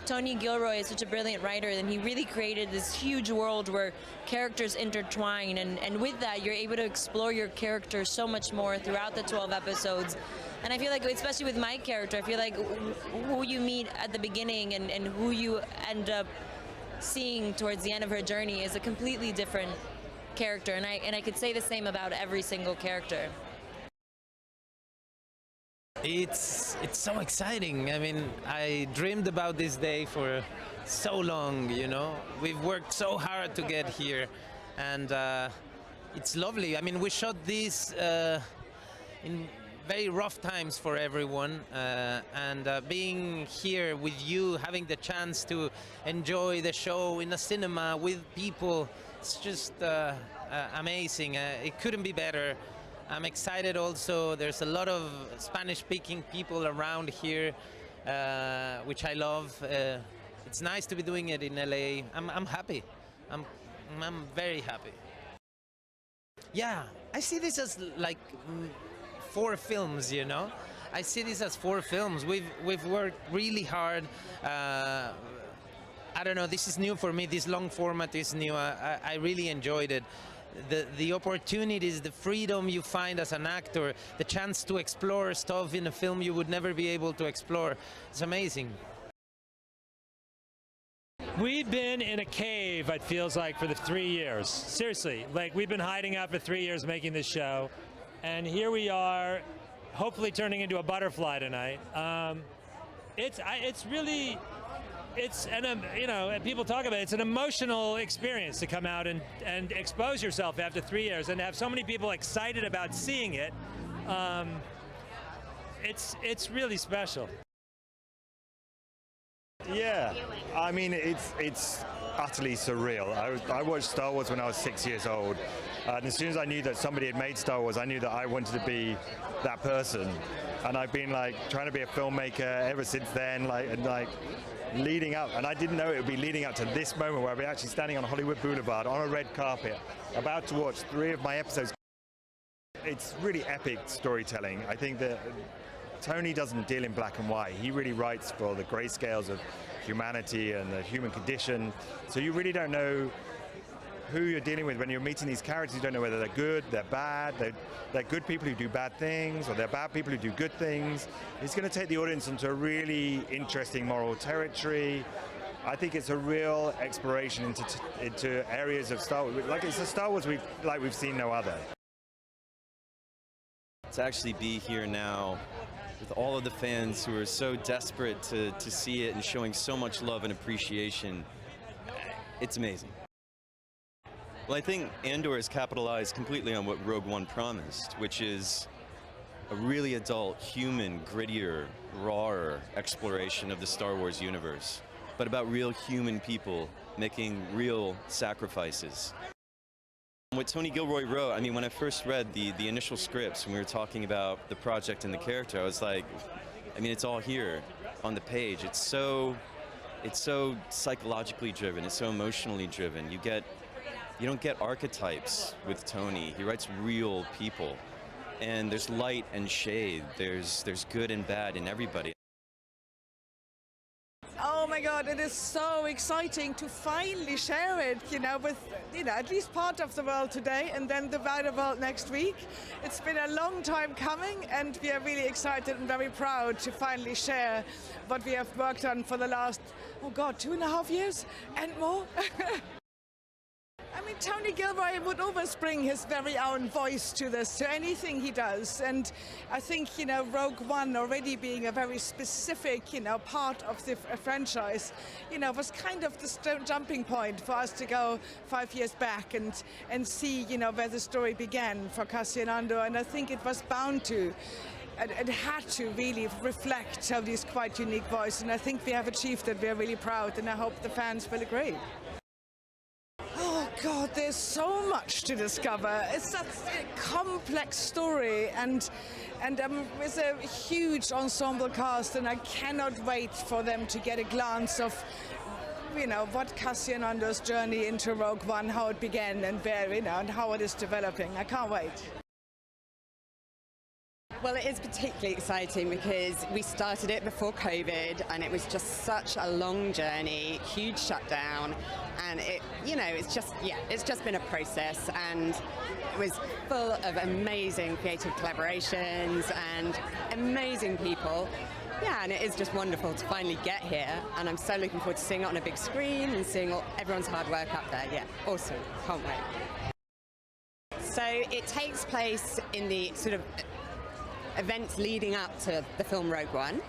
Tony Gilroy is such a brilliant writer, and he really created this huge world where characters intertwine, and with that you're able to explore your character so much more throughout the 12 episodes. And I feel like, especially with my character, I feel like who you meet at the beginning and who you end up seeing towards the end of her journey is a completely different character, and I could say the same about every single character. It's so exciting. I mean, I dreamed about this day for so long, you know. We've worked so hard to get here, and it's lovely. I mean, we shot this in very rough times for everyone, and being here with you, having the chance to enjoy the show in a cinema with people, it's just amazing. It couldn't be better. I'm excited also. There's a lot of Spanish-speaking people around here, which I love. It's nice to be doing it in LA. I'm happy. I'm very happy. Yeah, I see this as like 4 films, you know. I see this as 4 films. We've worked really hard. I don't know, this is new for me. This long format is new. I really enjoyed it. The opportunities, the freedom you find as an actor, the chance to explore stuff in a film you would never be able to explore. It's amazing. We've been in a cave, it feels like, for the 3 years. Seriously, like we've been hiding out for 3 years making this show, and here we are, hopefully turning into a butterfly tonight. It's really, you know, people talk about it, it's an emotional experience to come out and expose yourself after 3 years, and to have so many people excited about seeing it. It's really special. Yeah, I mean, it's utterly surreal. I watched Star Wars when I was 6 years old, and as soon as I knew that somebody had made Star Wars, I knew that I wanted to be that person. And I've been like trying to be a filmmaker ever since then, like leading up, and I didn't know it would be leading up to this moment where I'll be actually standing on Hollywood Boulevard on a red carpet, about to watch 3 of my episodes. It's really epic storytelling. I think that Tony doesn't deal in black and white. He really writes for the grayscales of humanity and the human condition. So you really don't know who you're dealing with when you're meeting these characters. You don't know whether they're good, they're bad, they're good people who do bad things, or they're bad people who do good things. It's going to take the audience into a really interesting moral territory. I think it's a real exploration into areas of Star Wars. Like, it's a Star Wars we've seen no other. To actually be here now with all of the fans who are so desperate to see it and showing so much love and appreciation, it's amazing. Well, I think Andor has capitalized completely on what Rogue One promised, which is a really adult, human, grittier, rawer exploration of the Star Wars universe, but about real human people making real sacrifices. What Tony Gilroy wrote, I mean, when I first read the initial scripts, when we were talking about the project and the character, I was like, I mean, it's all here on the page. It's so psychologically driven, it's so emotionally driven. You don't get archetypes with Tony. He writes real people, and there's light and shade. There's good and bad in everybody. Oh my God, it is so exciting to finally share it, with, at least part of the world today and then the wider world next week. It's been a long time coming, and we are really excited and very proud to finally share what we have worked on for the last, 2.5 years and more. I mean, Tony Gilroy would always bring his very own voice to this, to anything he does. And I think, Rogue One already being a very specific, part of the franchise, was kind of the jumping point for us to go 5 years back and see, where the story began for Cassian Andor. And I think it was bound to. It had to really reflect Tony's quite unique voice. And I think we have achieved it. We're really proud, and I hope the fans will agree. Oh God, there's so much to discover. It's such a complex story, and with a huge ensemble cast, and I cannot wait for them to get a glance of, what Cassian Andor's journey into Rogue One, how it began, and where, and how it is developing. I can't wait. Well, it is particularly exciting because we started it before COVID, and it was just such a long journey, huge shutdown, and it's just been a process, and it was full of amazing creative collaborations and amazing people. Yeah, and it is just wonderful to finally get here, and I'm so looking forward to seeing it on a big screen and seeing everyone's hard work up there. Yeah, awesome, can't wait. So it takes place in the sort of events leading up to the film Rogue One,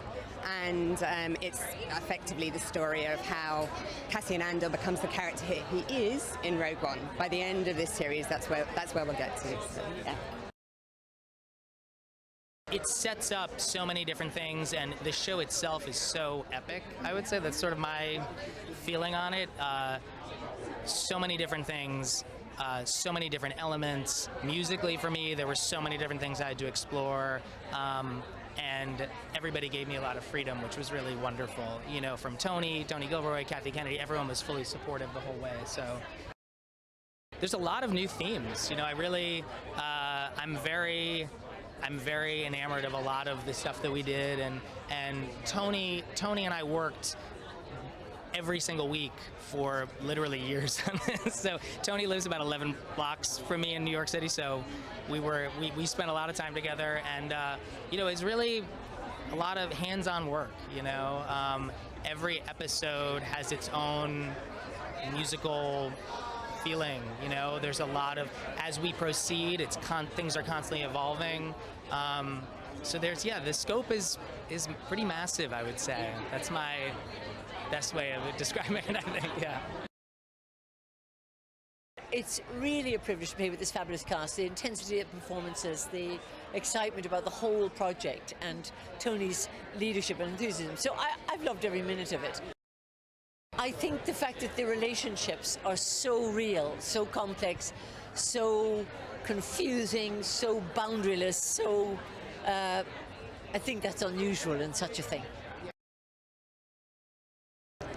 and it's effectively the story of how Cassian Andor becomes the character he is in Rogue One. By the end of this series, that's where we'll get to. So, yeah. It sets up so many different things, and the show itself is so epic. I would say that's sort of my feeling on it. So many different things. So many different elements. Musically, for me, there were so many different things I had to explore, and everybody gave me a lot of freedom, which was really wonderful. From Tony Gilroy, Kathy Kennedy, everyone was fully supportive the whole way. So there's a lot of new themes. I really, I'm very enamored of a lot of the stuff that we did, and Tony and I worked every single week for literally years on this. So Tony lives about 11 blocks from me in New York City, so we spent a lot of time together, and you know, it's really a lot of hands-on work. You know, every episode has its own musical feeling. You know, there's a lot of, as we proceed, things are constantly evolving. So there's, yeah, the scope is pretty massive, I would say. That's my best way of describing it, I think, yeah. It's really a privilege to play with this fabulous cast. The intensity of performances, the excitement about the whole project, and Tony's leadership and enthusiasm. So I've loved every minute of it. I think the fact that the relationships are so real, so complex, so confusing, so boundaryless, so I think that's unusual in such a thing.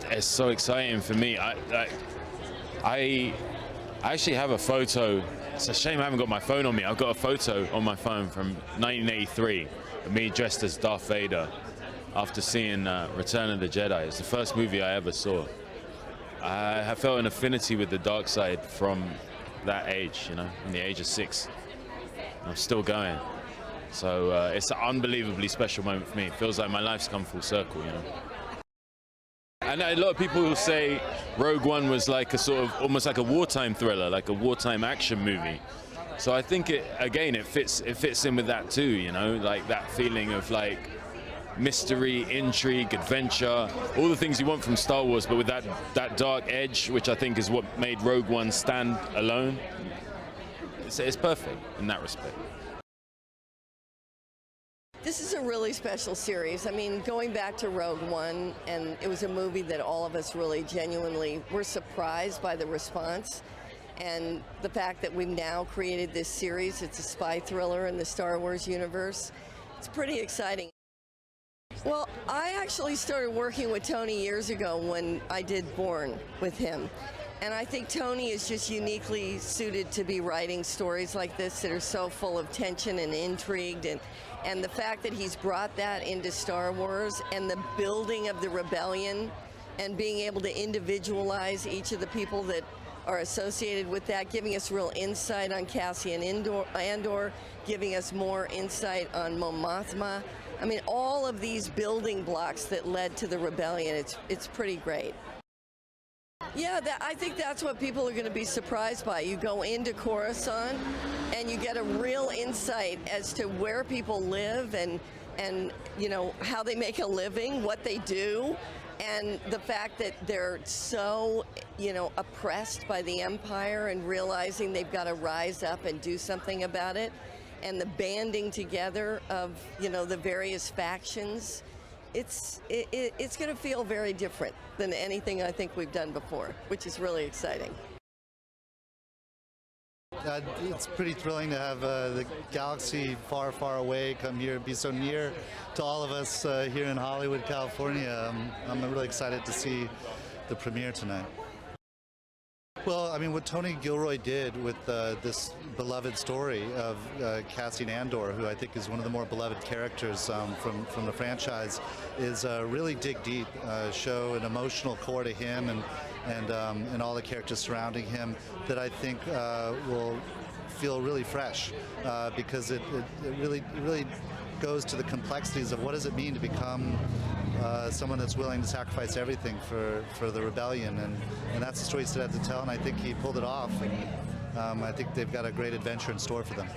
It's so exciting for me. I actually have a photo. It's a shame I haven't got my phone on me. I've got a photo on my phone from 1983 of me dressed as Darth Vader after seeing Return of the Jedi. It's the first movie I ever saw. I have felt an affinity with the dark side from that age, you know, from the age of 6. I'm still going. So it's an unbelievably special moment for me. It feels like my life's come full circle, you know. And a lot of people will say Rogue One was like a sort of, almost like a wartime thriller, like a wartime action movie. So I think it fits in with that too, you know, like that feeling of like mystery, intrigue, adventure, all the things you want from Star Wars, but with that dark edge, which I think is what made Rogue One stand alone. It's perfect in that respect. This is a really special series. I mean, going back to Rogue One, and it was a movie that all of us really genuinely were surprised by the response. And the fact that we've now created this series, it's a spy thriller in the Star Wars universe. It's pretty exciting. Well, I actually started working with Tony years ago when I did Born with him. And I think Tony is just uniquely suited to be writing stories like this that are so full of tension and intrigue. And the fact that he's brought that into Star Wars, and the building of the rebellion, and being able to individualize each of the people that are associated with that, giving us real insight on Cassian Andor, giving us more insight on Mon Mothma. I mean, all of these building blocks that led to the rebellion, it's pretty great. Yeah, I think that's what people are going to be surprised by. You go into Coruscant and you get a real insight as to where people live and you know, how they make a living, what they do, and the fact that they're so, you know, oppressed by the Empire and realizing they've got to rise up and do something about it, and the banding together of, you know, the various factions. It's going to feel very different than anything I think we've done before, which is really exciting. It's pretty thrilling to have the galaxy far, far away come here, be so near to all of us here in Hollywood, California. I'm really excited to see the premiere tonight. Well, I mean, what Tony Gilroy did with this beloved story of Cassian Andor, who I think is one of the more beloved characters from the franchise, is really dig deep, show an emotional core to him and all the characters surrounding him that I think will feel really fresh because it really goes to the complexities of what does it mean to become someone that's willing to sacrifice everything for the rebellion, and that's the story he still had to tell, and I think he pulled it off, and I think they've got a great adventure in store for them.